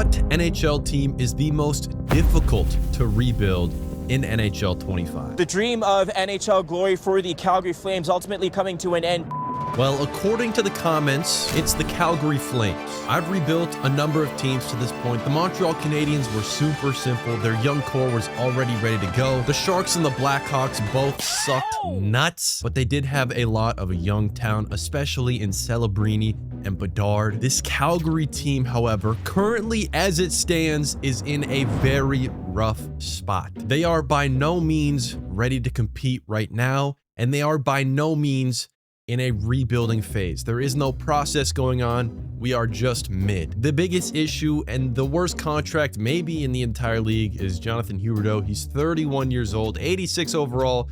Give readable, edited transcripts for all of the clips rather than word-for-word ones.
What NHL team is the most difficult to rebuild in NHL 25? The dream of NHL glory for the Calgary Flames ultimately coming to an end. Well, according to the comments, it's the Calgary Flames. I've rebuilt a number of teams to this point. The Montreal Canadiens were super simple. Their young core was already ready to go. The Sharks and the Blackhawks both sucked nuts, but they did have a lot of a young talent, especially in Celebrini and Bedard. This Calgary team, however, currently as it stands, is in a very rough spot. They are by no means ready to compete right now, and they are by no means in a rebuilding phase. There is no process going on. We are just mid. The biggest issue and the worst contract maybe in the entire league is Jonathan Huberdeau. He's 31 years old, 86 overall,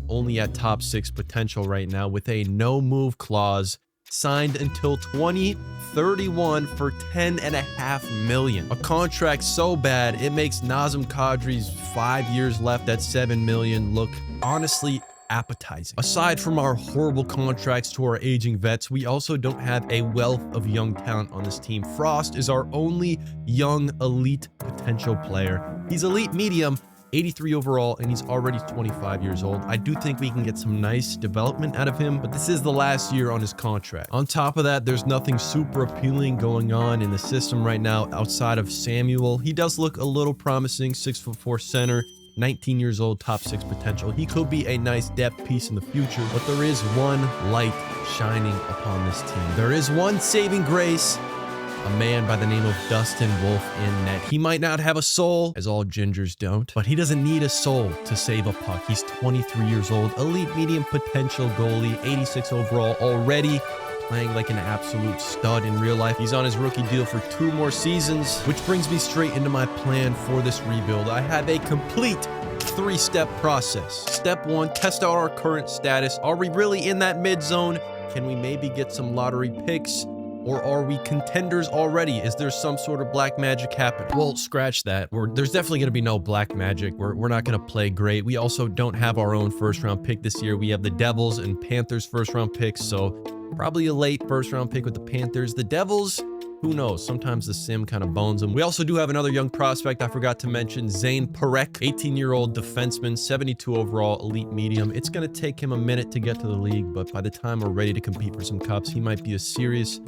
only at top 6 potential right now with a no move clause, signed until 2031 for $10.5 million. A contract so bad it makes Nazem Kadri's 5 years left at $7 million look honestly appetizing. Aside from our horrible contracts to our aging vets, we also don't have a wealth of young talent on this team. Frost is our only young elite potential player. He's elite medium, 83 overall, and he's already 25 years old. I do think we can get some nice development out of him, but this is the last year on his contract. On top of that, there's nothing super appealing going on in the system right now outside of Samuel. He does look a little promising, 6'4" center, 19 years old, top 6 potential. He could be a nice depth piece in the future, but there is one light shining upon this team. There is one saving grace, a man by the name of Dustin Wolf in net. He might not have a soul, as all gingers don't, but he doesn't need a soul to save a puck. He's 23 years old, elite medium potential goalie, 86 overall already, playing like an absolute stud in real life. He's on his rookie deal for 2 more seasons, which brings me straight into my plan for this rebuild. I have a complete 3-step process. Step 1, test out our current status. Are we really in that mid zone? Can we maybe get some lottery picks? Or are we contenders already? Is there some sort of black magic happening? Well, scratch that. There's definitely going to be no black magic. We're not going to play great. We also don't have our own first-round pick this year. We have the Devils and Panthers first-round picks, so probably a late first-round pick with the Panthers. The Devils, who knows? Sometimes the sim kind of bones them. We also do have another young prospect I forgot to mention, Zane Parekh, 18-year-old defenseman, 72 overall, elite medium. It's going to take him a minute to get to the league, but by the time we're ready to compete for some cups, he might be a serious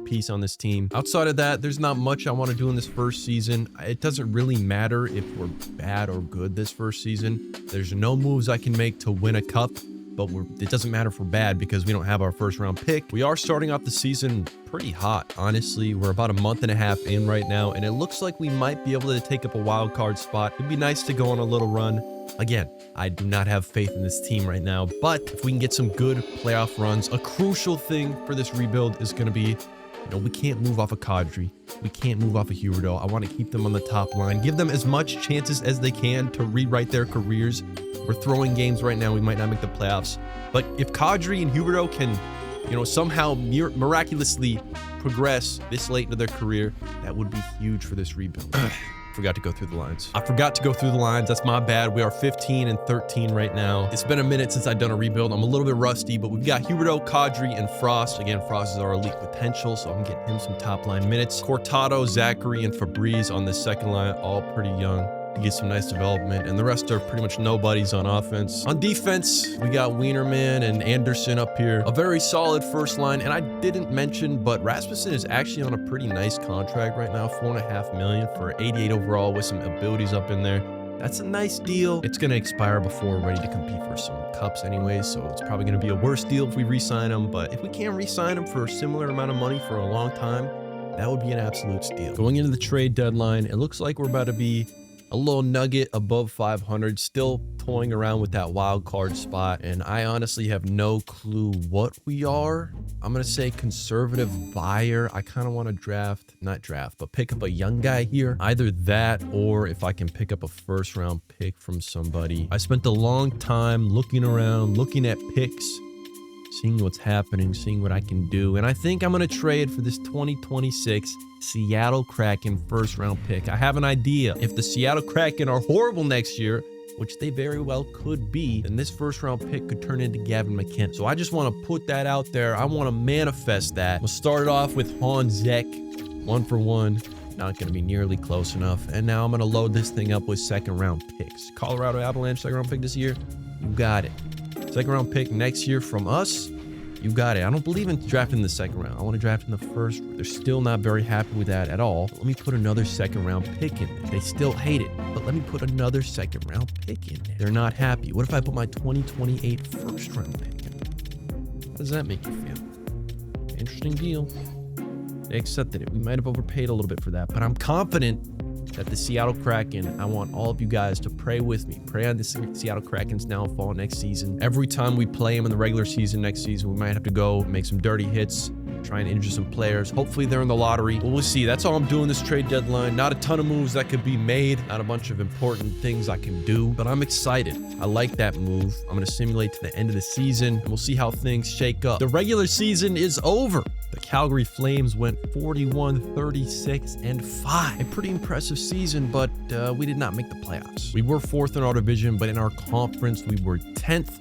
piece on this team. Outside of that, there's not much I want to do in this first season. It doesn't really matter if we're bad or good this first season. There's no moves I can make to win a cup, but it doesn't matter if we're bad because we don't have our first round pick. We are starting off the season pretty hot, honestly. We're about a month and a half in right now, and it looks like we might be able to take up a wild card spot. It'd be nice to go on a little run. Again, I do not have faith in this team right now, but if we can get some good playoff runs, a crucial thing for this rebuild is going to be, we can't move off of Kadri. We can't move off of Huberdeau. I want to keep them on the top line, give them as much chances as they can to rewrite their careers. We're throwing games right now. We might not make the playoffs, but if Kadri and Huberdeau can, somehow miraculously progress this late into their career, that would be huge for this rebuild. Forgot to go through the lines. I forgot to go through the lines. That's my bad. We are 15 and 13 right now. It's been a minute since I've done a rebuild. I'm a little bit rusty, but we've got Huberdeau, Kadri, and Frost. Again, Frost is our elite potential, so I'm getting him some top line minutes. Cortado, Zachary, and Fabriz on the second line, all pretty young to get some nice development, and the rest are pretty much nobodies on offense. On defense, we got Wienerman and Anderson up here. A very solid first line, and I didn't mention, but Rasmussen is actually on a pretty nice contract right now, $4.5 million for 88 overall with some abilities up in there. That's a nice deal. It's going to expire before we're ready to compete for some cups anyway, so it's probably going to be a worse deal if we re-sign him, but if we can't re-sign him for a similar amount of money for a long time, that would be an absolute steal. Going into the trade deadline, it looks like we're about to be a little nugget above 500, still toying around with that wild card spot, and I honestly have no clue what we are. I'm gonna say conservative buyer. I kind of want to pick up a young guy here. Either that, or if I can pick up a first round pick from somebody. I spent a long time looking around, looking at picks, seeing what's happening, seeing what I can do, and I think I'm gonna trade for this 2026 Seattle Kraken first round pick. I have an idea. If the Seattle Kraken are horrible next year, which they very well could be, then this first round pick could turn into Gavin McKenna. So I just want to put that out there. I want to manifest that. We'll start it off with Hans Zek, 1 for 1. Not going to be nearly close enough. And now I'm going to load this thing up with second round picks. Colorado Avalanche second round pick this year. You got it. Second round pick next year from us. You got it. I don't believe in drafting the second round. I want to draft in the first. They're still not very happy with that at all. Let me put another second round pick in there. They still hate it, but let me put another second round pick in there. They're not happy. What if I put my 2028 first round pick in there? How does that make you feel? Interesting deal. They accepted it. We might have overpaid a little bit for that, but I'm confident that the Seattle Kraken, I want all of you guys to pray with me. Pray on the Seattle Kraken's downfall next season. Every time we play them in the regular season next season, we might have to go make some dirty hits, try and injure some players. Hopefully they're in the lottery. Well, we'll see. That's all I'm doing this trade deadline. Not a ton of moves that could be made. Not a bunch of important things I can do, but I'm excited. I like that move. I'm going to simulate to the end of the season, and we'll see how things shake up. The regular season is over. The Calgary Flames went 41-36-5. A pretty impressive season, but we did not make the playoffs. We were 4th in our division, but in our conference, we were 10th.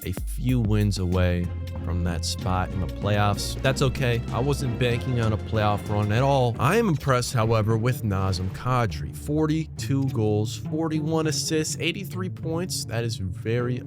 A few wins away from that spot in the playoffs. That's okay. I wasn't banking on a playoff run at all. I am impressed, however, with Nazem Kadri. 42 goals, 41 assists, 83 points. That is a very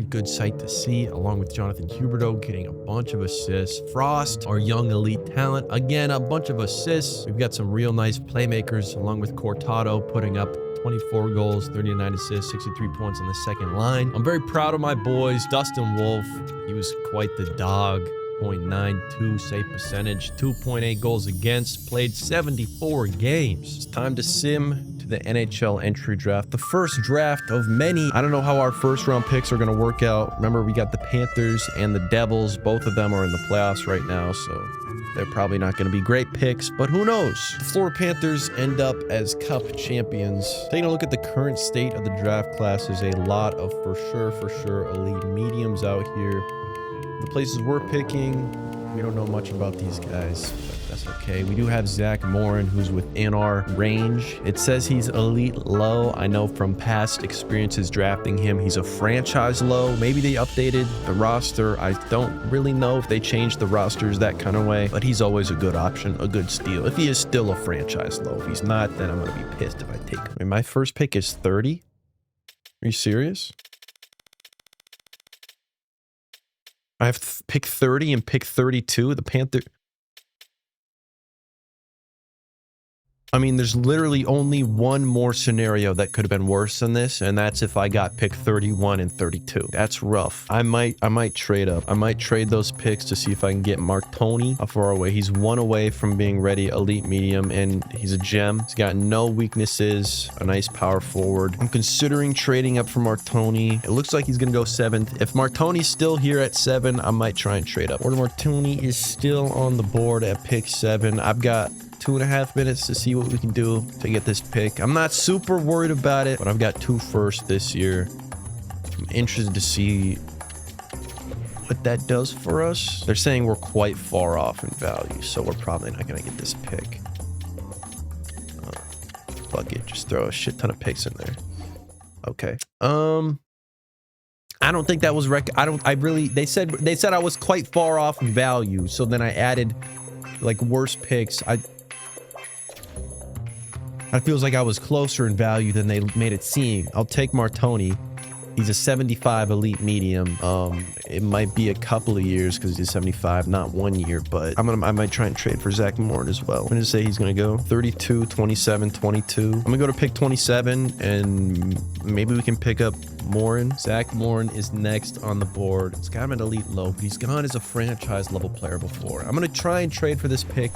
good sight to see, along with Jonathan Huberdeau getting a bunch of assists. Frost, our young elite talent, again, a bunch of assists. We've got some real nice playmakers, along with Cortado putting up 24 goals, 39 assists, 63 points on the second line. I'm very proud of my boys. Dustin Wolf, he was quite the dog. 0.92 save percentage, 2.8 goals against, played 74 games. It's time to sim to the NHL entry draft, the first draft of many. I don't know how our first round picks are going to work out. Remember, we got the Panthers and the Devils. Both of them are in the playoffs right now, so they're probably not going to be great picks, but who knows? The Florida Panthers end up as Cup champions. Taking a look at the current state of the draft class, there's a lot of for sure elite mediums out here. The places we're picking, we don't know much about these guys, but that's okay. We do have Zach Morin, who's within our range. It says he's elite low. I know from past experiences drafting him, he's a franchise low. Maybe they updated the roster. I don't really know if they changed the rosters that kind of way, but he's always a good option, a good steal. If he is still a franchise low, if he's not, then I'm going to be pissed if I take him. I mean, my first pick is 30. Are you serious? I have pick 30 and pick 32. The Panther. I mean, there's literally only one more scenario that could have been worse than this, and that's if I got pick 31 and 32. That's rough. I might trade up. I might trade those picks to see if I can get Martoni far away. He's one away from being ready, elite medium, and he's a gem. He's got no weaknesses, a nice power forward. I'm considering trading up for Martoni. It looks like he's gonna go 7th. If Martoni's still here at 7, I might try and trade up. Or Martoni is still on the board at pick 7. I've got 2.5 minutes to see what we can do to get this pick. I'm not super worried about it, but I've got 2 firsts this year. I'm interested to see what that does for us. They're saying we're quite far off in value, so we're probably not going to get this pick. Fuck it, just throw a shit ton of picks in there. Okay. I don't think that was they said I was quite far off in value, so then I added like worse picks. It feels like I was closer in value than they made it seem. I'll take Martoni. He's a 75 elite medium. It might be a couple of years because he's 75, not 1 year, but I might try and trade for Zach Morin as well. I'm going to say he's going to go 32, 27, 22. I'm going to go to pick 27, and maybe we can pick up Morin. Zach Morin is next on the board. It's kind of an elite low, but he's gone as a franchise level player before. I'm going to try and trade for this pick.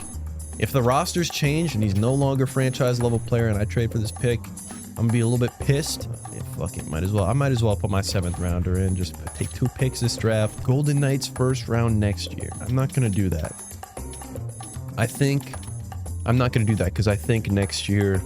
If the rosters change and he's no longer franchise level player and I trade for this pick, I'm gonna be a little bit pissed. Yeah, fuck it, might as well. I might as well put my 7th rounder in. Just take 2 picks this draft. Golden Knights first round next year. I'm not gonna do that. I'm not gonna do that because I think next year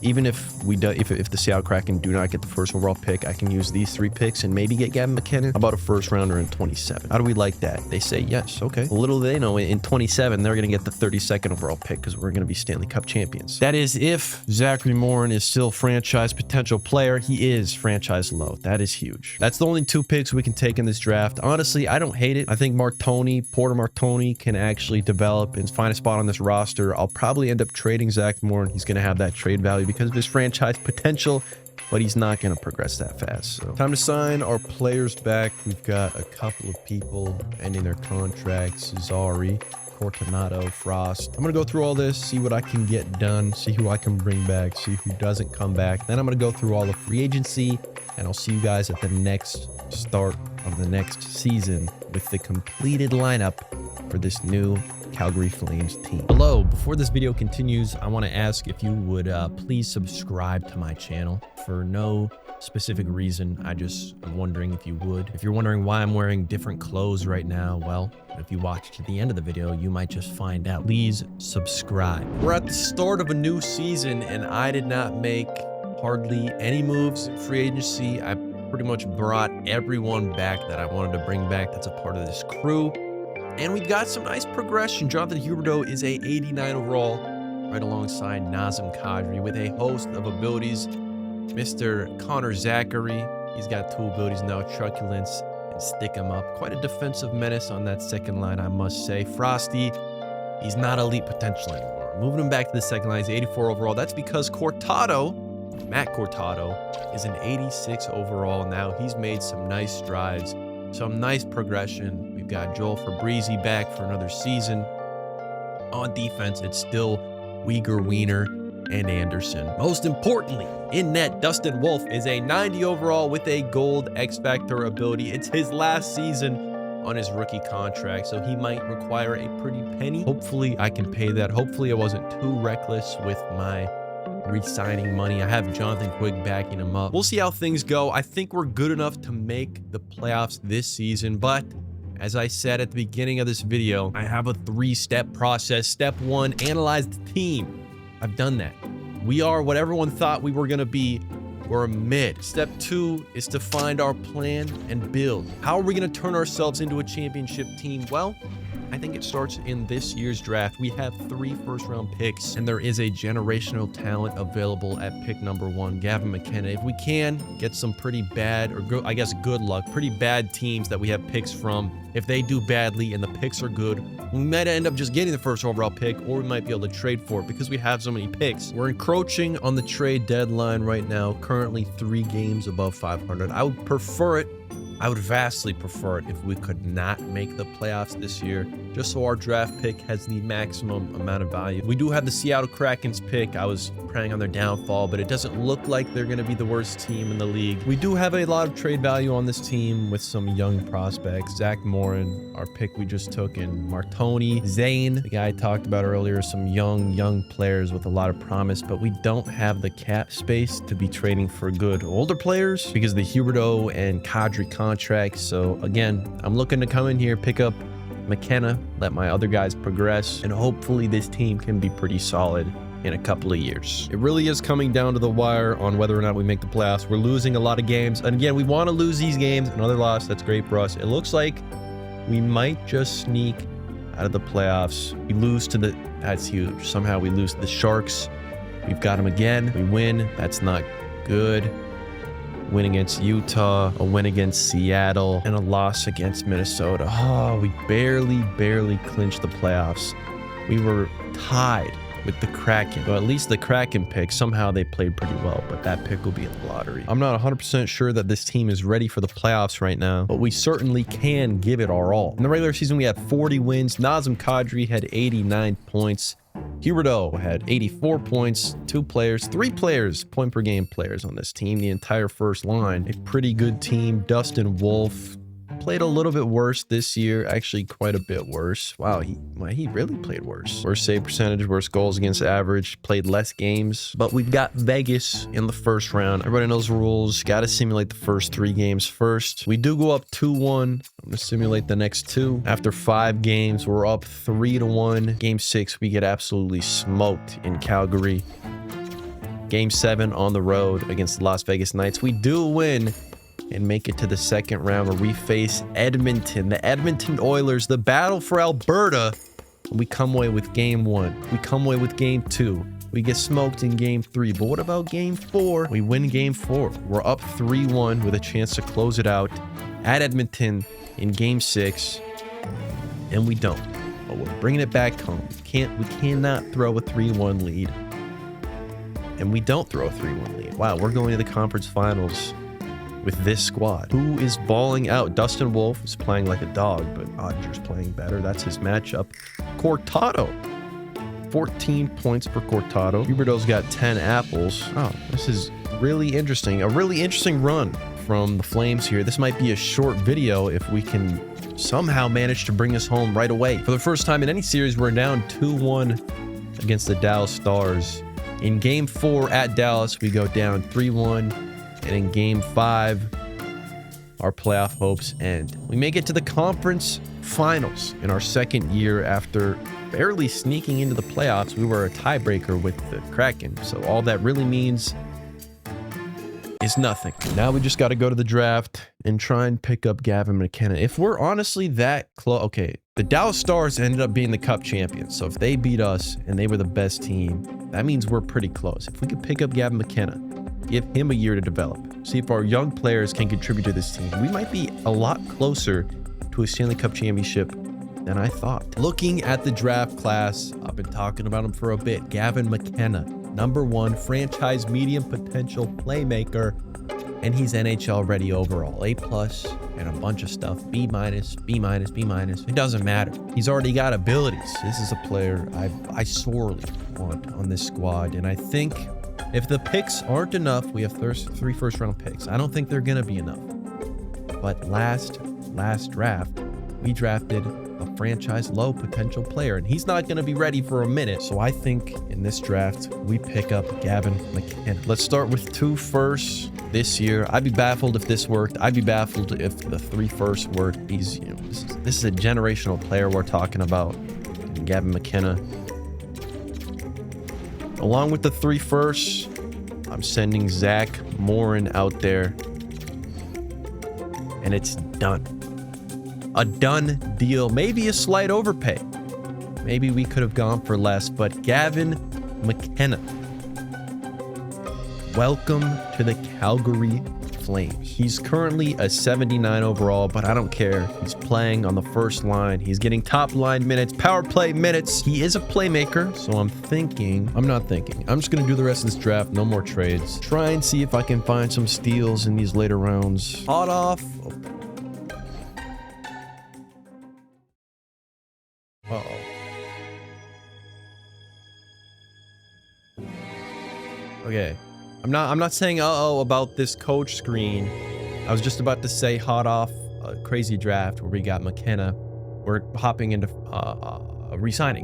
even if we do, if the Seattle Kraken do not get the first overall pick, I can use these 3 picks and maybe get Gavin McKinnon about a first rounder in 27. How do we like that? They say yes. Okay. Little do they know, in 27 they're going to get the 32nd overall pick because we're going to be Stanley Cup champions. That is if Zachary Morin is still franchise potential player. He is franchise low. That is huge. That's the only 2 picks we can take in this draft. Honestly, I don't hate it. I think Porter Martoni can actually develop and find a spot on this roster. I'll probably end up trading Zach Morin. He's going to have that trade value because of his franchise potential, but he's not going to progress that fast. So time to sign our players back. We've got a couple of people ending their contracts. Zari, Fortunato, Frost. I'm going to go through all this, see what I can get done, see who I can bring back, see who doesn't come back. Then I'm going to go through all the free agency, and I'll see you guys at the next start of the next season with the completed lineup for this new Calgary Flames team. Hello, before this video continues, I want to ask if you would please subscribe to my channel. For no specific reason, I'm wondering if you would. If you're wondering why I'm wearing different clothes right now, well, if you watch to the end of the video, you might just find out. Please subscribe. We're at the start of a new season, and I did not make hardly any moves in free agency. I pretty much brought everyone back that I wanted to bring back that's a part of this crew. And we've got some nice progression. Jonathan Huberdeau is a 89 overall, right alongside Nazem Kadri with a host of abilities. Mr. Connor Zachary, he's got 2 abilities now, Truculence and Stick 'em Up. Quite a defensive menace on that second line, I must say. Frosty, he's not elite potential anymore. Moving him back to the second line, he's 84 overall. That's because Matt Cortado, is an 86 overall now. He's made some nice strides, some nice progression. We've got Joel Fabrizi back for another season. On defense, it's still Uyghur, Wiener, and Anderson. Most importantly, in net, Dustin Wolf is a 90 overall with a gold X Factor ability. It's his last season on his rookie contract, so he might require a pretty penny. Hopefully, I can pay that. Hopefully, I wasn't too reckless with my re-signing money. I have Jonathan Quick backing him up. We'll see how things go. I think we're good enough to make the playoffs this season, but as I said at the beginning of this video, I have a 3-step process. Step 1, analyze the team. I've done that. We are what everyone thought we were going to be. We're a mid. Step 2 is to find our plan and build. How are we going to turn ourselves into a championship team? Well, I think it starts in this year's draft. We have 3 first-round picks, and there is a generational talent available at pick number 1, Gavin McKinnon. If we can get some pretty bad, or good luck, pretty bad teams that we have picks from, if they do badly and the picks are good, we might end up just getting the first overall pick, or we might be able to trade for it because we have so many picks. We're encroaching on the trade deadline right now, currently 3 games above 500. I would prefer it. I would vastly prefer it if we could not make the playoffs this year, just so our draft pick has the maximum amount of value. We do have the Seattle Kraken's pick. I was preying on their downfall, but it doesn't look like they're going to be the worst team in the league. We do have a lot of trade value on this team with some young prospects. Zach Morin, our pick we just took, and Martoni, Zane, the guy I talked about earlier, some young players with a lot of promise, but we don't have the cap space to be trading for good older players because of the Huberdeau and Kadri contracts. So again, I'm looking to come in here, pick up McKenna, let my other guys progress, and hopefully this team can be pretty solid in a couple of years. It really is coming down to the wire on whether or not we make the playoffs. We're losing a lot of games, and again, we want to lose these games. Another loss, that's great for us. It looks like we might just sneak out of the playoffs. We lose to that's huge. Somehow we lose to the Sharks. We've got them again. We win. That's not good. Win against Utah, a win against Seattle, and a loss against Minnesota. Oh, we barely clinched the playoffs. We were tied with the Kraken. Well, at least the Kraken pick, somehow they played pretty well, but that pick will be in the lottery. I'm not 100% sure that this team is ready for the playoffs right now, but we certainly can give it our all. In the regular season, we had 40 wins. Nazem Kadri had 89 points. Huberdeau had 84 points, 3 players, point per game players on this team, the entire first line. A pretty good team. Dustin Wolf played a little bit worse this year, actually quite a bit worse. Wow, he really played worse. Worse save percentage, worse goals against average, played less games. But we've got Vegas in the first round. Everybody knows the rules. Got to simulate the first 3 games first. We do go up 2-1. I'm going to simulate the next 2. After 5 games, we're up 3-1. Game 6, we get absolutely smoked in Calgary. Game 7 on the road against the Las Vegas Knights. We do win and make it to the second round where we face Edmonton, the Edmonton Oilers, the battle for Alberta. We come away with Game 1. We come away with Game 2. We get smoked in Game 3. But what about Game 4? We win Game 4. We're up 3-1 with a chance to close it out at Edmonton in Game 6. And we don't. But we're bringing it back home. We cannot throw a 3-1 lead. And we don't throw a 3-1 lead. Wow, we're going to the conference finals with this squad. Who is balling out? Dustin Wolf is playing like a dog, but Odger's playing better. That's his matchup. Cortado. 14 points for Cortado. Huberto's got 10 apples. Oh, this is really interesting. A really interesting run from the Flames here. This might be a short video if we can somehow manage to bring us home right away. For the first time in any series, we're down 2-1 against the Dallas Stars. In Game 4 at Dallas, we go down 3-1. And in Game 5, our playoff hopes end. We make it to the conference finals in our second year after barely sneaking into the playoffs. We were a tiebreaker with the Kraken. So all that really means is nothing. Now we just got to go to the draft and try and pick up Gavin McKenna. If we're honestly that close, okay, the Dallas Stars ended up being the Cup champions. So if they beat us and they were the best team, that means we're pretty close. If we could pick up Gavin McKenna, give him a year to develop, see if our young players can contribute to this team, we might be a lot closer to a Stanley Cup championship than I thought. Looking at the draft class, I've been talking about him for a bit. Gavin McKenna, #1 franchise medium potential playmaker, and he's NHL ready overall. A+ and a bunch of stuff. B-, B-, B-. It doesn't matter. He's already got abilities. This is a player I sorely want on this squad, and I think if the picks aren't enough, we have 3 first-round picks. I don't think they're gonna be enough. But last draft, we drafted a franchise low potential player, and he's not going to be ready for a minute. So I think in this draft, we pick up Gavin McKenna. Let's start with 2 firsts this year. I'd be baffled if this worked. I'd be baffled if the 3 firsts worked. He's, this is a generational player we're talking about, Gavin McKenna. Along with the 3 firsts, I'm sending Zach Morin out there, and it's done. A done deal. Maybe a slight overpay. Maybe we could have gone for less, but Gavin McKenna, welcome to the Calgary Flames. He's currently a 79 overall, but I don't care. He's playing on the first line. He's getting top line minutes, power play minutes. He is a playmaker, so I'm just going to do the rest of this draft. No more trades. Try and see if I can find some steals in these later rounds. Hot off. Uh-oh. Okay. I'm not saying uh-oh about this coach screen. I was just about to say hot off a crazy draft where we got McKenna. We're hopping into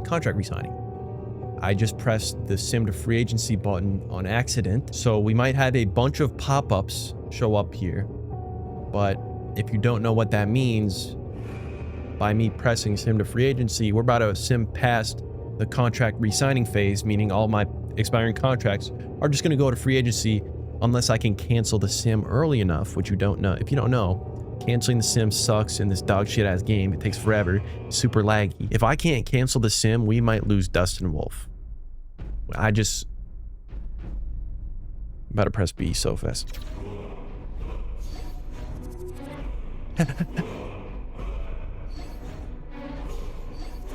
contract resigning. I just pressed the sim to free agency button on accident. So we might have a bunch of pop-ups show up here. But if you don't know what that means, by me pressing sim to free agency, we're about to sim past the contract re-signing phase, meaning all my expiring contracts are just going to go to free agency unless I can cancel the sim early enough, which you don't know. If you don't know, canceling the sim sucks in this dog shit ass game. It takes forever. It's super laggy. If I can't cancel the sim, we might lose Dustin Wolf. I'm about to press B so fast.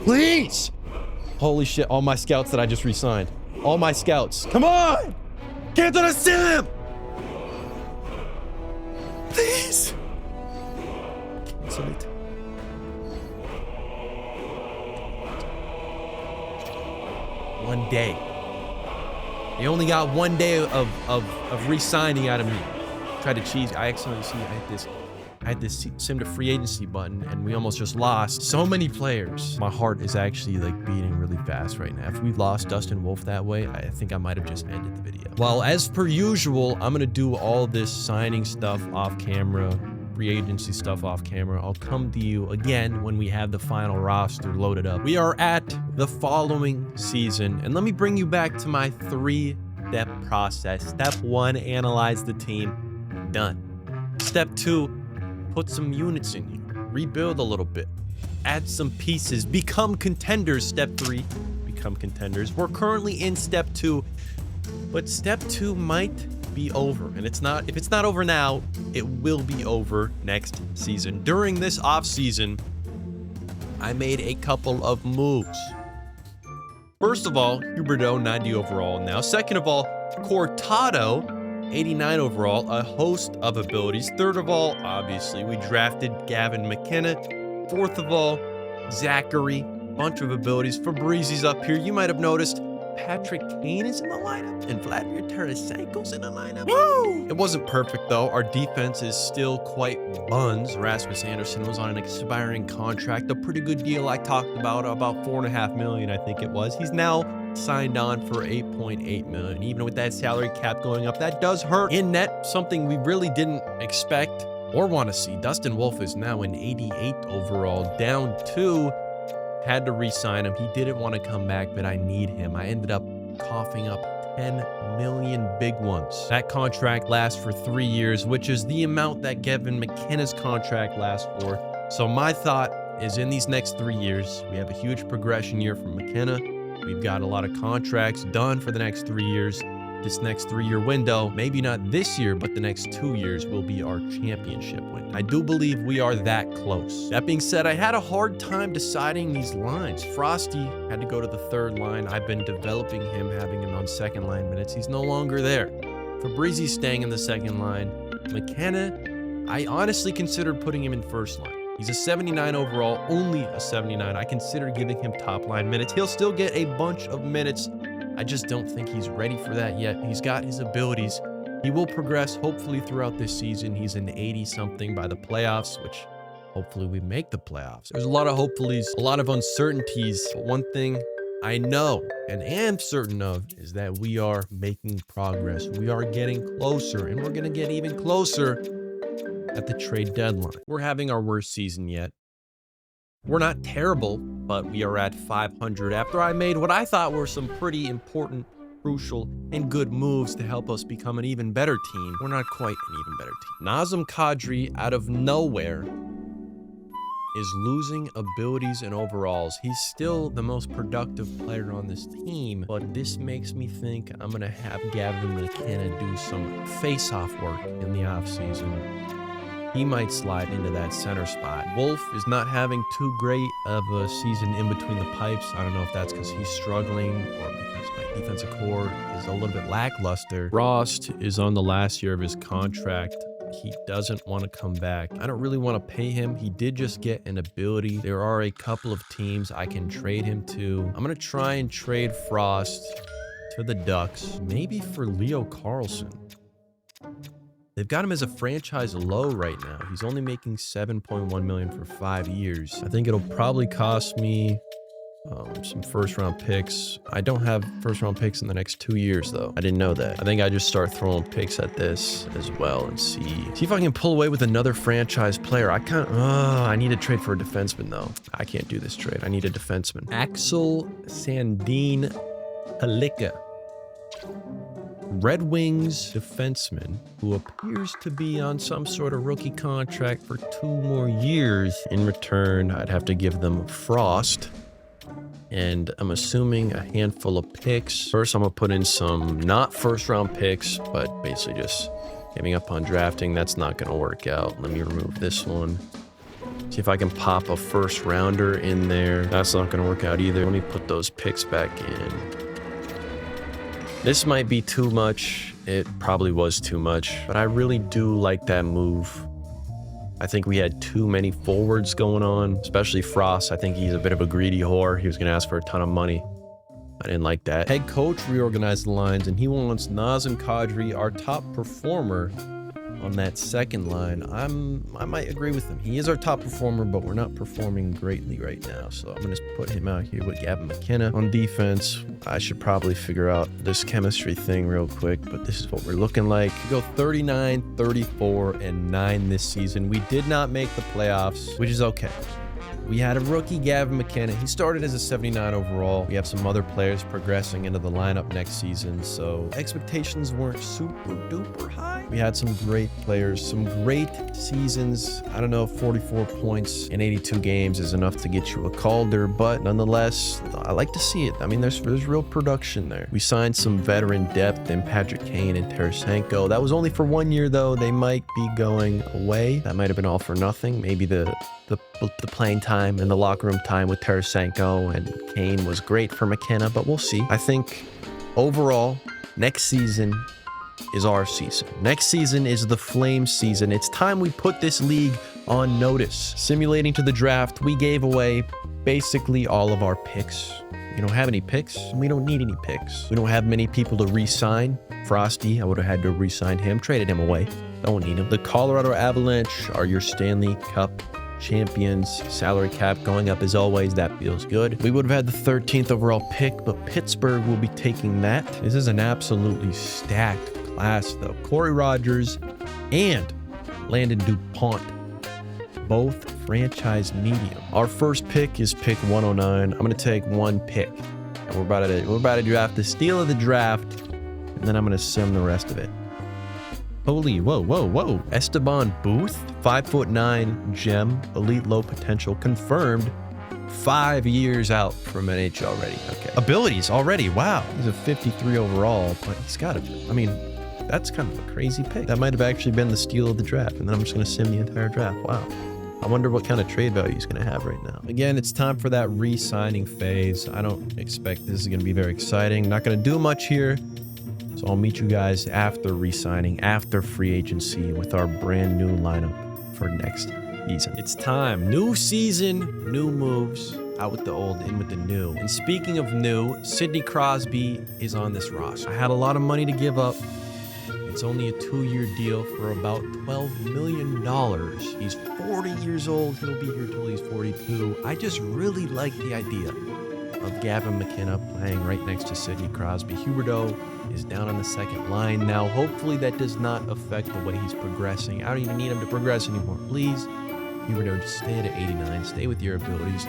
Please! Holy shit, all my scouts that I just re-signed. All my scouts. Come on! Cancel the sim! Please! Cancel it. One day. You only got 1 day of re-signing out of me. Tried to cheese. I accidentally see I had this sim to free agency button, and we almost just lost so many players. My heart is actually like beating really fast right now. If we lost Dustin Wolf that way, I think I might have just ended the video. Well, as per usual, I'm gonna do all this signing stuff off camera, free agency stuff off camera. I'll come to you again when we have the final roster loaded up. We are at the following season, and let me bring you back to my 3 three-step process. Step 1, analyze the team. Done. Step 2, put some units in here. Rebuild a little bit. Add some pieces. Become contenders. Step 3, become contenders. We're currently in step 2, but step 2 might be over. And if it's not over now, it will be over next season. During this off season, I made a couple of moves. First of all, Huberto, 90 overall now. Second of all, Cortado, 89 overall, a host of abilities. Third of all, obviously, we drafted Gavin McKenna. Fourth of all, Zachary, bunch of abilities. Fabrizi's up here. You might have noticed Patrick Kane is in the lineup and Vladimir Tarasenko's in the lineup. Woo! It wasn't perfect though. Our defense is still quite buns. Rasmus Anderson was on an expiring contract, a pretty good deal I talked about $4.5 million, I think it was. He's now signed on for $8.8 million. Even with that salary cap going up, that does hurt in net, something we really didn't expect or want to see. Dustin Wolf is now an 88 overall, down 2. Had to re-sign him. He didn't want to come back, but I need him. I ended up coughing up 10 million big ones. That contract lasts for 3 years, which is the amount that Gavin McKenna's contract lasts for. So my thought is in these next 3 years, we have a huge progression year from McKenna. We've got a lot of contracts done for the next 3 years. This next 3-year window, maybe not this year, but the next 2 years will be our championship win. I do believe we are that close. That being said, I had a hard time deciding these lines. Frosty had to go to the 3rd line. I've been developing him, having him on 2nd line minutes. He's no longer there. Fabrizi's staying in the 2nd line. McKenna, I honestly considered putting him in 1st line. He's a 79 overall, only a 79. I consider giving him top line minutes. He'll still get a bunch of minutes. I just don't think he's ready for that yet. He's got his abilities. He will progress hopefully throughout this season. He's an 80-something by the playoffs, which hopefully we make the playoffs. There's a lot of hopefullys, a lot of uncertainties. But one thing I know and am certain of is that we are making progress. We are getting closer, and we're going to get even closer at the trade deadline. We're having our worst season yet. We're not terrible, but we are at 500 after I made what I thought were some pretty important, crucial, and good moves to help us become an even better team. We're not quite an even better team. Nazem Kadri, out of nowhere, is losing abilities and overalls. He's still the most productive player on this team, but this makes me think I'm going to have Gavin McKenna do some face-off work in the offseason. He might slide into that center spot. Wolf is not having too great of a season in between the pipes. I don't know if that's because he's struggling or because my defensive core is a little bit lackluster. Frost is on the last year of his contract. He doesn't want to come back. I don't really want to pay him. He did just get an ability. There are a couple of teams I can trade him to. I'm going to try and trade Frost to the Ducks, maybe for Leo Carlson. They've got him as a franchise low right now. He's only making $7.1 million for 5 years. I think it'll probably cost me some first-round picks. I don't have first-round picks in the next 2 years, though. I didn't know that. I think I just start throwing picks at this as well and see if I can pull away with another franchise player. I need to trade for a defenseman, though. I can't do this trade. I need a defenseman. Axel Sandin Halika. Red Wings defenseman who appears to be on some sort of rookie contract for 2 more years. In return, I'd have to give them Frost, and I'm assuming a handful of picks. First, I'm gonna put in some not first round picks, but basically just giving up on drafting. That's not gonna work out. Let me remove this one. See if I can pop a first rounder in there. That's not gonna work out either. Let me put those picks back in. This might be too much. It probably was too much, but I really do like that move. I think we had too many forwards going on, especially Frost. I think he's a bit of a greedy whore. He was going to ask for a ton of money. I didn't like that. Head coach reorganized the lines, and he wants Nazem Kadri, our top performer, on that second line. I might agree with him. He is our top performer, but we're not performing greatly right now. So I'm going to put him out here with Gavin McKenna. On defense, I should probably figure out this chemistry thing real quick, but this is what we're looking like. We go 39, 34, and 9 this season. We did not make the playoffs, which is okay. We had a rookie, Gavin McKenna. He started as a 79 overall. We have some other players progressing into the lineup next season, so expectations weren't super duper high. We had some great players, some great seasons. I don't know if 44 points in 82 games is enough to get you a Calder, but nonetheless, I like to see it. I mean, there's real production there. We signed some veteran depth in Patrick Kane and Tarasenko. That was only for 1 year, though. They might be going away. That might have been all for nothing. Maybe the playing time and the locker room time with Tarasenko and Kane was great for McKenna, but we'll see. I think overall, next season is our season. Next season is the Flames season. It's time we put this league on notice. Simulating to the draft, we gave away basically all of our picks. We don't have any picks, and we don't need any picks. We don't have many people to re-sign. Frosty, I would have had to re-sign him, traded him away. Don't need him. The Colorado Avalanche are your Stanley Cup champions. Salary cap going up as always. That feels good. We would have had the 13th overall pick, but Pittsburgh will be taking that. This is an absolutely stacked class, though. Corey Rogers and Landon DuPont, both franchise medium. Our first pick is pick 109. I'm going to take one pick, and we're about to draft the steal of the draft, and then I'm going to sim the rest of it. Holy, whoa. Esteban Booth, 5'9" gem, elite low potential, confirmed. 5 years out from NHL already. Okay. Abilities already, wow. He's a 53 overall, but he's got I mean, that's kind of a crazy pick. That might have actually been the steal of the draft, and then I'm just going to sim the entire draft. Wow. I wonder what kind of trade value he's going to have right now. Again, it's time for that re-signing phase. I don't expect this is going to be very exciting. Not going to do much here. So I'll meet you guys after re-signing, after free agency with our brand new lineup for next season. It's time. New season, new moves. Out with the old, in with the new. And speaking of new, Sidney Crosby is on this roster. I had a lot of money to give up. It's only a 2-year deal for about $12 million. He's 40 years old. He'll be here till he's 42. I just really like the idea of Gavin McKenna playing right next to Sidney Crosby. Huberdeau is down on the second line now. Hopefully that does not affect the way he's progressing. I don't even need him to progress anymore. Please, Huberdeau, just stay at 89. Stay with your abilities.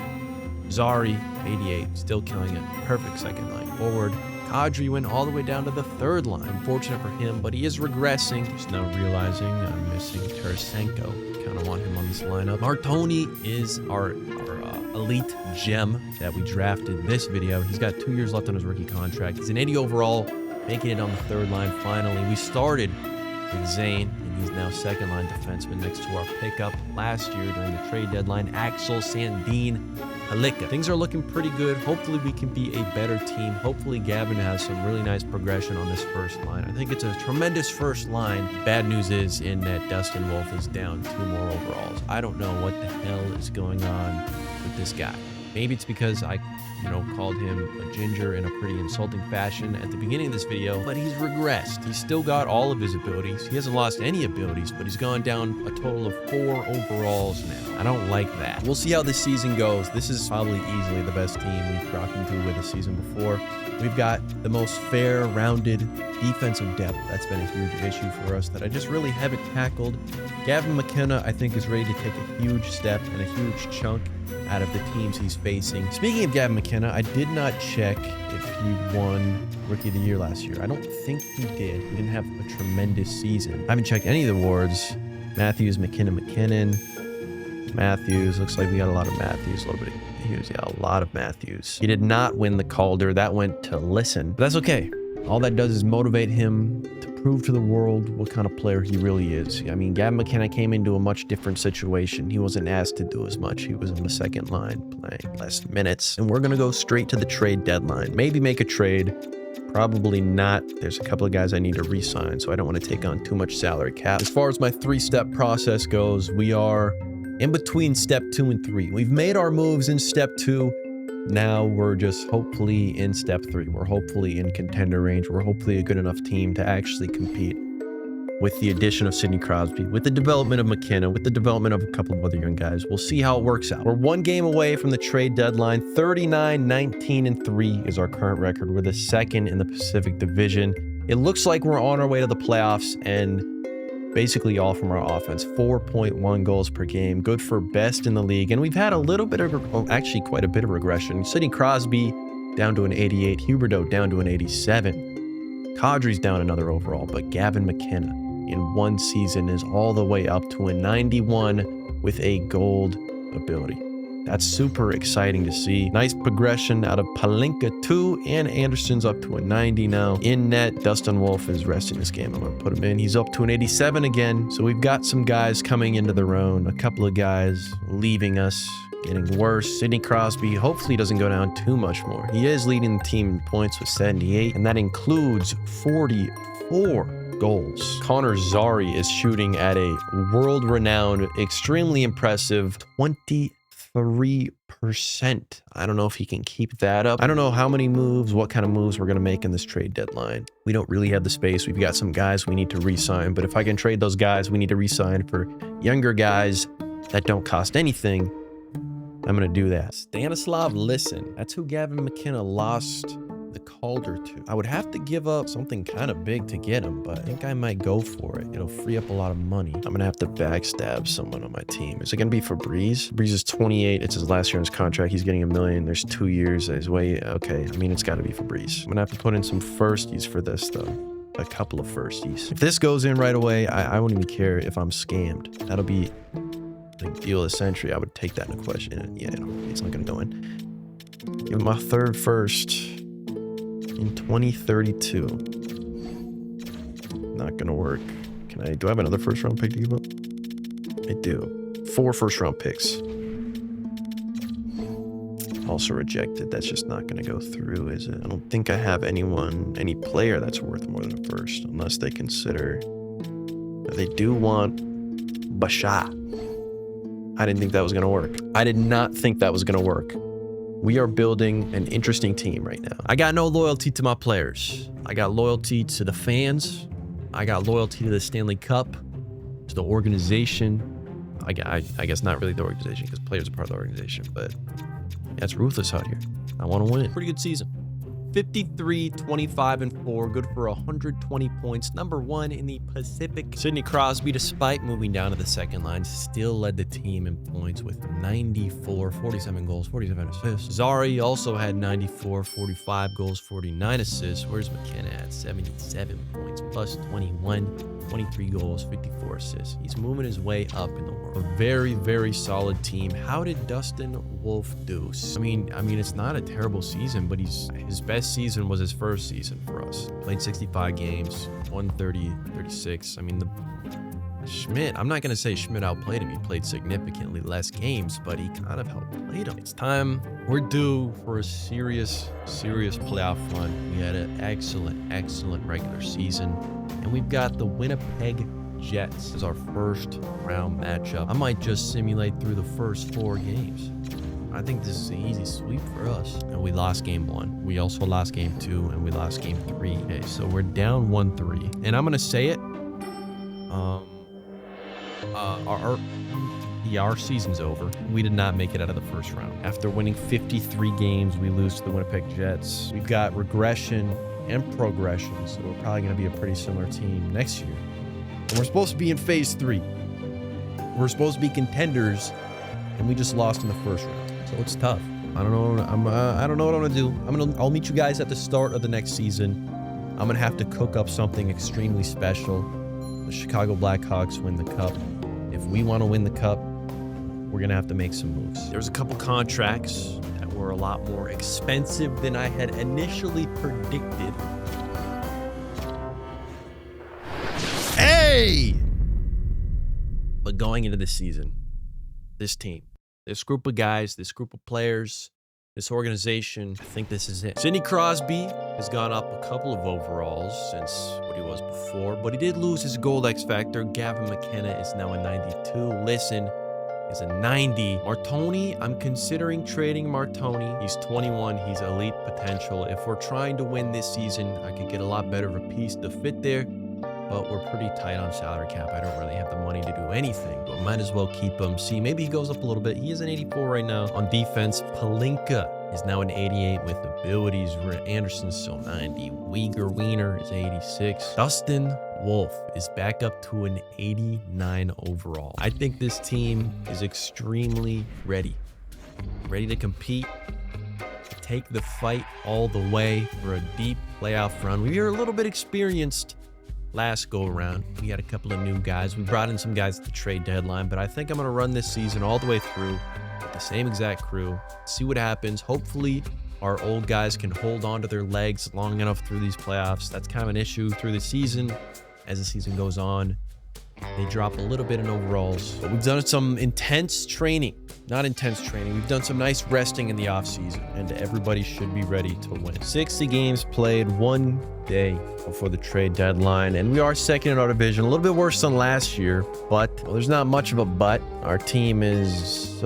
Zari, 88, still killing it. Perfect second line forward. Kadri went all the way down to the third line. Unfortunate for him, but he is regressing. Just now realizing I'm missing Tarasenko. Kind of want him on this lineup. Martoni is our elite gem that we drafted this video. He's got 2 years left on his rookie contract. He's an 80 overall, making it on the third line finally. We started with Zane, and he's now second line defenseman next to our pickup last year during the trade deadline, Axel Sandin Halika. Things are looking pretty good. Hopefully we can be a better team. Hopefully Gavin has some really nice progression on this first line. I think it's a tremendous first line. Bad news is in that Dustin Wolf is down 2 more overalls. I don't know what the hell is going on with this guy. Maybe it's because I called him a ginger in a pretty insulting fashion at the beginning of this video, but he's regressed. He's still got all of his abilities. He hasn't lost any abilities, but he's gone down a total of 4 overalls now. I don't like that. We'll see how this season goes. This is probably easily the best team we've rocked into with the season before. We've got the most fair, rounded defensive depth. That's been a huge issue for us that I just really haven't tackled. Gavin McKenna, I think, is ready to take a huge step and a huge chunk out of the teams he's facing. Speaking of Gavin McKenna, I did not check if he won Rookie of the Year last year. I don't think he did. He didn't have a tremendous season. I haven't checked any of the awards. Matthews, McKinnon. Matthews. Looks like we got a lot of Matthews. A little bit of Hughes. Yeah, a lot of Matthews. He did not win the Calder. That went to Listen. But that's okay. All that does is motivate him to prove to the world what kind of player he really is. I mean, Gavin McKenna came into a much different situation. He wasn't asked to do as much. He was on the second line playing less minutes. And we're going to go straight to the trade deadline. Maybe make a trade. Probably not. There's a couple of guys I need to re-sign, so I don't want to take on too much salary cap. As far as my 3-step process goes, we are in between step 2 and 3. We've made our moves in step 2. Now we're just hopefully in step 3. We're hopefully in contender range. We're hopefully a good enough team to actually compete with the addition of Sidney Crosby, with the development of McKenna, with the development of a couple of other young guys. We'll see how it works out. We're 1 game away from the trade deadline. 39-19-3 is our current record. We're the 2nd in the Pacific Division. It looks like we're on our way to the playoffs, and basically all from our offense. 4.1 goals per game, good for best in the league. And we've had a little bit of, actually quite a bit of regression. Sidney Crosby down to an 88, Huberdeau down to an 87. Kadri's down another overall, but Gavin McKenna in one season is all the way up to a 91 with a gold ability. That's super exciting to see. Nice progression out of Palinka too, and Anderson's up to a 90 now. In net, Dustin Wolf is resting this game. I'm gonna put him in. He's up to an 87 again. So we've got some guys coming into their own, a couple of guys leaving us, getting worse. Sidney Crosby hopefully doesn't go down too much more. He is leading the team in points with 78, and that includes 44 goals. Connor Zary is shooting at a world-renowned, extremely impressive 23%. I don't know if he can keep that up. I don't know how many moves, what kind of moves we're going to make in this trade deadline. We don't really have the space. We've got some guys we need to re-sign, but if I can trade those guys we need to re-sign for younger guys that don't cost anything, I'm going to do that. Stanislav Listen. That's who Gavin McKenna lost the Calder to. I would have to give up something kind of big to get him, but I think I might go for it. It'll free up a lot of money. I'm gonna have to backstab someone on my team. Is it gonna be Fabrice? Fabrice is 28. It's his last year in his contract. He's getting $1 million. There's 2 years. His way. Okay, I mean, it's got to be Fabrice. I'm gonna have to put in some firsties for this though. A couple of firsties. If this goes in right away, I won't even care if I'm scammed. That'll be the deal of the century. I would take that in a question. And yeah, no, it's not gonna go in. Give him my third first in 2032. Not gonna work. Do I have another first round pick to give up? I do. 4 first round picks. Also rejected. That's just not gonna go through, is it? I don't think I have any player that's worth more than a first, unless they consider, they do want Basha. I didn't think that was gonna work. I did not think that was gonna work. We are building an interesting team right now. I got no loyalty to my players. I got loyalty to the fans. I got loyalty to the Stanley Cup, to the organization. I guess not really the organization, because players are part of the organization, but yeah, it's ruthless out here. I want to win. Pretty good season. 53, 25, and 4. Good for 120 points. Number 1 in the Pacific. Sidney Crosby, despite moving down to the second line, still led the team in points with 94, 47 goals, 47 assists. Zary also had 94, 45 goals, 49 assists. Where's McKenna at? 77 points, plus 21, 23 goals, 54 assists. He's moving his way up in the world. A very, very solid team. How did Dustin Wolf do? I mean, it's not a terrible season, but his best season was his first season for us. Played 65 games, 130, 36. I mean, Schmidt, I'm not going to say Schmidt outplayed him. He played significantly less games, but he kind of outplayed him. It's time. We're due for a serious playoff run. We had an excellent regular season, and we've got the Winnipeg Jets as our first round matchup. I might just simulate through the first 4 games. I think this is an easy sweep for us. And we lost game 1. We also lost game 2, and we lost game 3. Okay, so we're down 1-3. And I'm gonna say it. Our season's over. We did not make it out of the first round. After winning 53 games, we lose to the Winnipeg Jets. We've got regression and progression, so we're probably gonna be a pretty similar team next year. And we're supposed to be in phase 3. We're supposed to be contenders, and we just lost in the first round. So it's tough. I don't know. I don't know what I'm gonna do. I'll meet you guys at the start of the next season. I'm gonna have to cook up something extremely special. The Chicago Blackhawks win the cup. If we want to win the cup, we're gonna have to make some moves. There's a couple contracts that were a lot more expensive than I had initially predicted. Hey! But going into this season, this team, this group of guys, this group of players, this organization, I think this is it. Sidney Crosby has gone up a couple of overalls since what he was before, but he did lose his gold X factor. Gavin McKenna is now a 92. Listen is a 90. Martoni, I'm considering trading Martoni. He's 21. He's elite potential. If we're trying to win this season, I could get a lot better of a piece to fit there, but we're pretty tight on salary cap. I don't really have the money to do anything, but might as well keep him. See, maybe he goes up a little bit. He is an 84 right now. On defense, Palinka is now an 88 with abilities. Anderson's still 90. Wiener is 86. Dustin Wolf is back up to an 89 overall. I think this team is extremely ready to compete, to take the fight all the way for a deep playoff run. We were a little bit experienced last go around. We had a couple of new guys. We brought in some guys at the trade deadline, but I think I'm going to run this season all the way through with the same exact crew, see what happens. Hopefully our old guys can hold on to their legs long enough through these playoffs. That's kind of an issue through the season. As the season goes on, they drop a little bit in overalls. But we've done some intense training. Not intense training. We've done some nice resting in the offseason, and everybody should be ready to win. 60 games played, 1 day before the trade deadline, and we are second in our division. A little bit worse than last year, but well, there's not much of a but. Our team is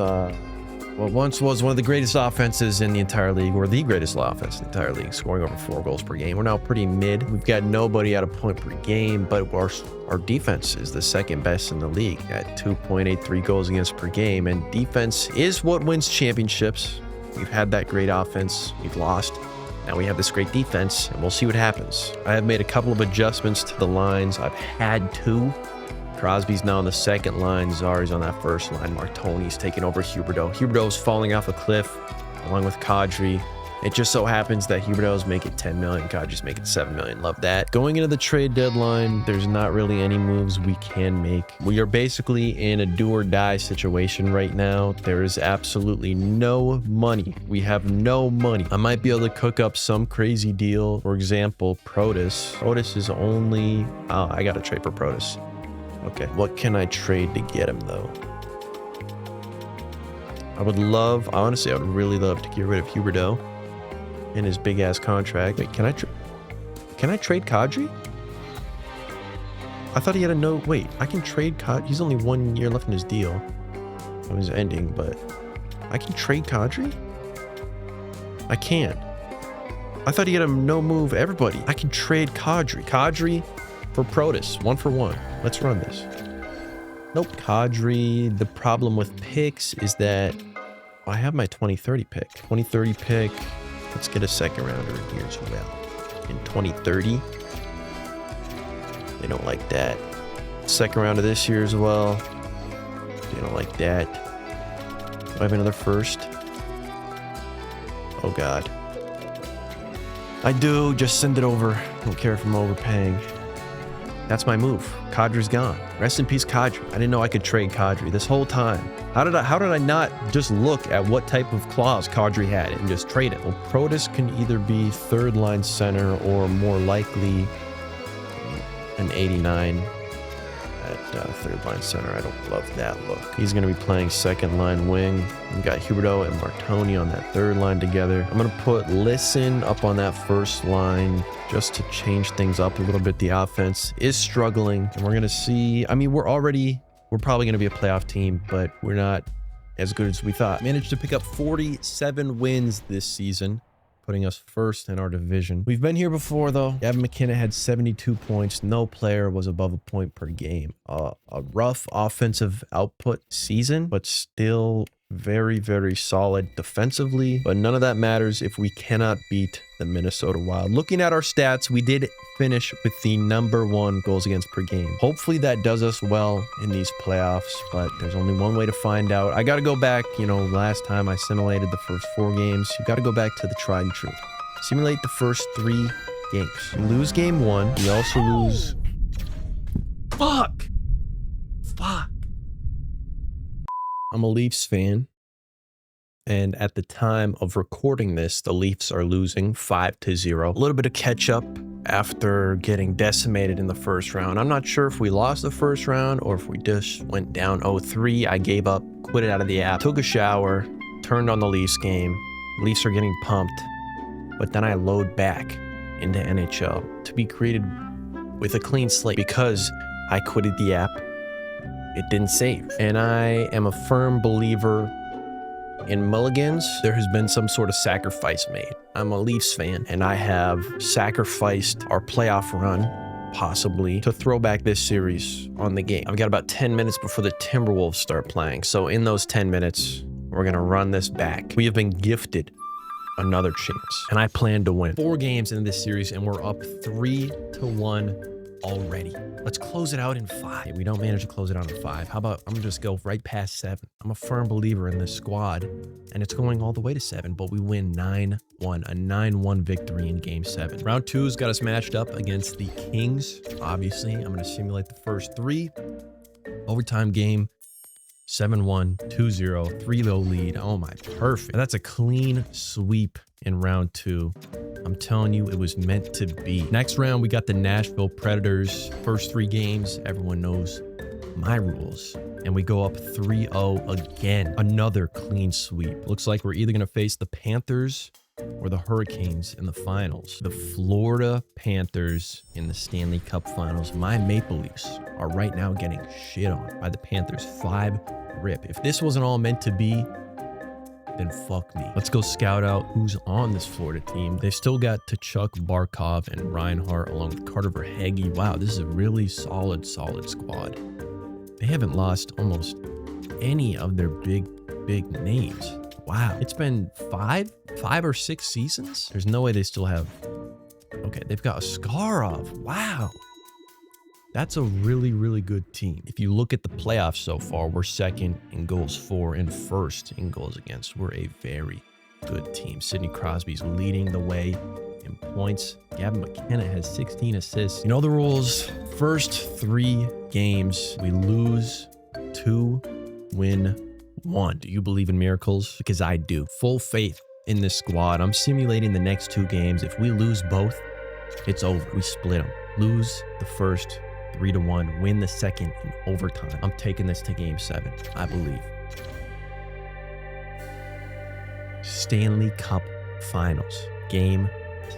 what once was one of the greatest offenses in the entire league, or the greatest offense in the entire league, scoring over 4 goals per game. We're now pretty mid. We've got nobody at a point per game, but our defense is the second best in the league at 2.83 goals against per game, and defense is what wins championships. We've had that great offense. We've lost. Now we have this great defense, and we'll see what happens. I have made a couple of adjustments to the lines. I've had to. Crosby's now on the second line. Zari's on that first line. Martoni's taking over Huberdeau. Huberdeau's falling off a cliff along with Kadri. It just so happens that Huberdeau's making 10 million. Kadri's making 7 million. Love that. Going into the trade deadline, there's not really any moves we can make. We are basically in a do or die situation right now. There is absolutely no money. We have no money. I might be able to cook up some crazy deal. For example, Protus. Protus is only... Oh, I got to trade for Protus. Okay, what can I trade to get him, though? Honestly, I would really love to get rid of Huberdeau and his big-ass contract. Wait, can I trade Kadri? I thought he had a wait, I can trade Kadri? He's only 1 year left in his deal. It was ending, but I can trade Kadri? I can't. I thought he had a no-move everybody. I can trade Kadri. Kadri for Protus, 1-for-1. Let's run this. Nope. Kadri, the problem with picks is that I have my 2030 pick. 2030 pick. Let's get a second rounder in here as well. In 2030. They don't like that. Second round of this year as well. They don't like that. Do I have another first? Oh God. I do. Just send it over. Don't care if I'm overpaying. That's my move. Kadri's gone. Rest in peace, Kadri. I didn't know I could trade Kadri this whole time. How did I not just look at what type of clause Kadri had and just trade it? Well, Protus can either be third line center or more likely an 89 at third line center. I don't love that look. He's going to be playing second line wing. We've got Huberdeau and Martoni on that third line together. I'm going to put Listen up on that first line just to change things up a little bit. The offense is struggling, and we're going to see. I mean, we're probably going to be a playoff team, but we're not as good as we thought. Managed to pick up 47 wins this season, putting us first in our division. We've been here before, though. Gavin McKenna had 72 points. No player was above a point per game. A rough offensive output season, but still very, very solid defensively. But none of that matters if we cannot beat the Minnesota Wild. Looking at our stats, we did finish with the #1 goals against per game. Hopefully that does us well in these playoffs, but there's only one way to find out. I got to go back, last time I simulated the first 4 games. You got to go back to the tried and true. Simulate the first 3 games. We lose game 1. We also lose... Fuck! I'm a Leafs fan, and at the time of recording this, the Leafs are losing 5-0. A little bit of catch up after getting decimated in the first round. I'm not sure if we lost the first round or if we just went down 0-3. I gave up, quit it out of the app, took a shower, turned on the Leafs game. Leafs are getting pumped, but then I load back into NHL to be created with a clean slate because I quitted the app. It didn't save. And I am a firm believer in mulligans. There has been some sort of sacrifice made. I'm a Leafs fan, and I have sacrificed our playoff run, possibly, to throw back this series on the game. I've got about 10 minutes before the Timberwolves start playing. So in those 10 minutes, we're going to run this back. We have been gifted another chance. And I plan to win. 4 games in this series, and we're up 3-1 already. Let's close it out in 5. If we don't manage to close it out in 5, how about I'm gonna just go right past 7. I'm a firm believer in this squad, and it's going all the way to 7, but we win 9-1, a 9-1 victory in game 7. Round 2's got us matched up against the Kings. Obviously, I'm gonna simulate the first 3. Overtime game, 7-1, 2-0, 3-0 lead. Oh my, perfect. That's a clean sweep in round 2. I'm telling you, it was meant to be. Next round, we got the Nashville Predators. First 3 games, everyone knows my rules. And we go up 3-0 again. Another clean sweep. Looks like we're either going to face the Panthers or the Hurricanes in the finals. The Florida Panthers in the Stanley Cup finals. My Maple Leafs are right now getting shit on by the Panthers. 5-rip. If this wasn't all meant to be, then fuck me. Let's go scout out who's on this Florida team. They still got Tkachuk, Barkov, and Reinhart along with Carter Verhaeghe. Wow, this is a really solid squad. They haven't lost almost any of their big names. Wow, it's been 5 or 6 seasons. There's no way they still have. Okay, they've got a Skarov. Wow. That's a really good team. If you look at the playoffs so far, we're second in goals for and first in goals against. We're a very good team. Sidney Crosby's leading the way in points. Gavin McKenna has 16 assists. You know the rules. First 3 games, we lose 2, win 1. Do you believe in miracles? Because I do. Full faith in this squad. I'm simulating the next 2 games. If we lose both, it's over. We split them. Lose the first 3-1, win the second in overtime. I'm taking this to game 7, I believe. Stanley Cup Finals, game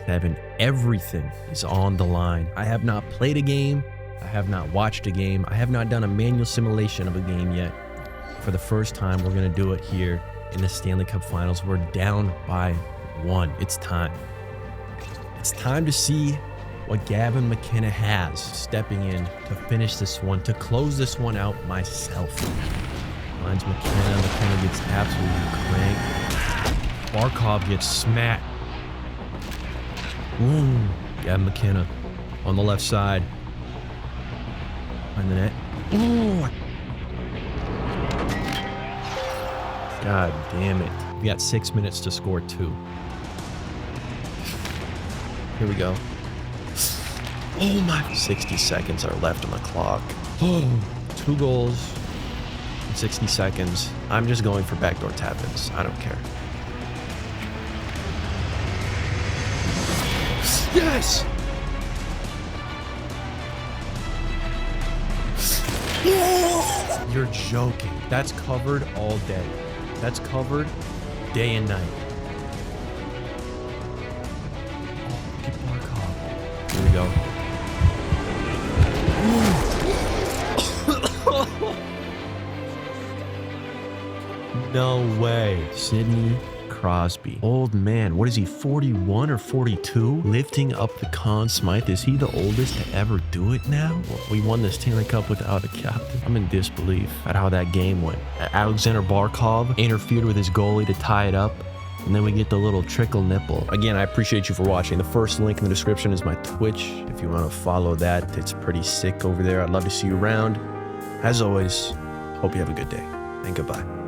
7. Everything is on the line. I have not played a game. I have not watched a game. I have not done a manual simulation of a game yet. For the first time, we're going to do it here in the Stanley Cup Finals. We're down by 1. It's time. It's time to see what Gavin McKenna has stepping in to finish this one, to close this one out myself. Finds McKenna. McKenna gets absolutely cranked. Barkov gets smacked. Ooh, Gavin McKenna on the left side. Find the net. Ooh. God damn it. We got 6 minutes to score 2. Here we go. Oh my. 60 seconds are left on the clock. Oh, 2 goals in 60 seconds. I'm just going for backdoor tap-ins. I don't care. Yes! You're joking. That's covered all day. That's covered day and night. Oh, look at Barkov. Here we go. No way. Sidney Crosby. Old man. What is he, 41 or 42? Lifting up the Conn Smythe. Is he the oldest to ever do it now? Well, we won the Stanley Cup without a captain. I'm in disbelief at how that game went. Alexander Barkov interfered with his goalie to tie it up. And then we get the little trickle nipple. Again, I appreciate you for watching. The first link in the description is my Twitch. If you want to follow that, it's pretty sick over there. I'd love to see you around. As always, hope you have a good day and goodbye.